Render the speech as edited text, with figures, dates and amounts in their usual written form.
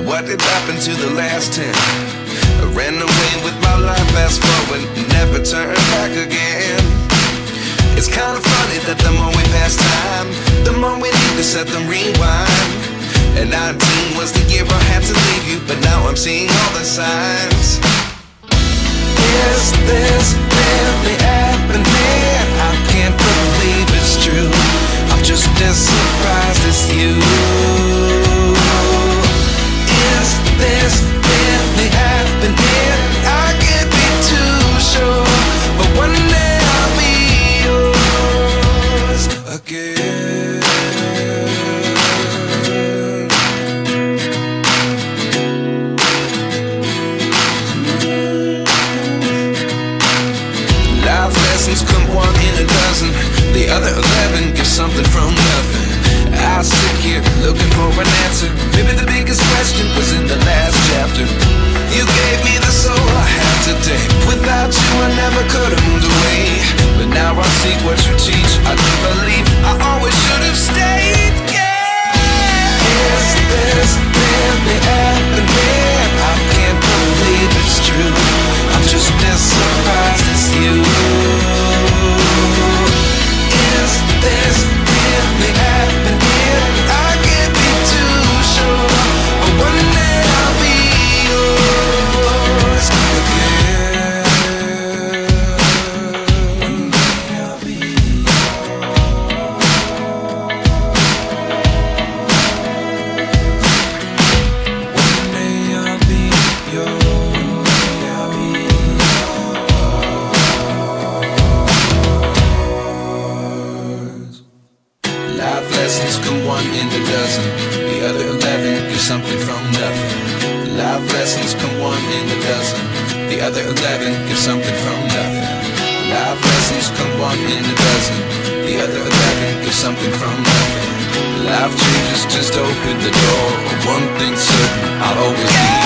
what did happen to the last 10? I ran away with my life, fast forward, never turn back again. It's kinda funny that the more we pass time, the more we need to set the rewind. And 19 was the year I had to leave you, but now I'm seeing all the signs. Is this really happening? I can't believe it's true. I'm just as surprised as you. Is this really happening? I can't be too sure, but one day I'll be yours again. Life lessons come one in a dozen. The other 11 give something from nothing. I sit here looking for an answer. Maybe the biggest question was in the last chapter. You gave me the soul I have today. Without you I never could have moved away. But now I see what you teach. I do believe I always should have stayed. Yeah. Is this really happening? I can't believe it's true. I'm just as surprised as you. Is this really happening? I can't be too sure, but one day I'll be yours again. One day I'll be One day I'll be yours. Life lessons come one in a dozen. The other 11 give something from nothing. Life lessons come one in a dozen. The other 11 give something from nothing. Life lessons come one in a dozen. The other 11 give something from nothing. Life changes just open the door. One thing's certain, I'll always be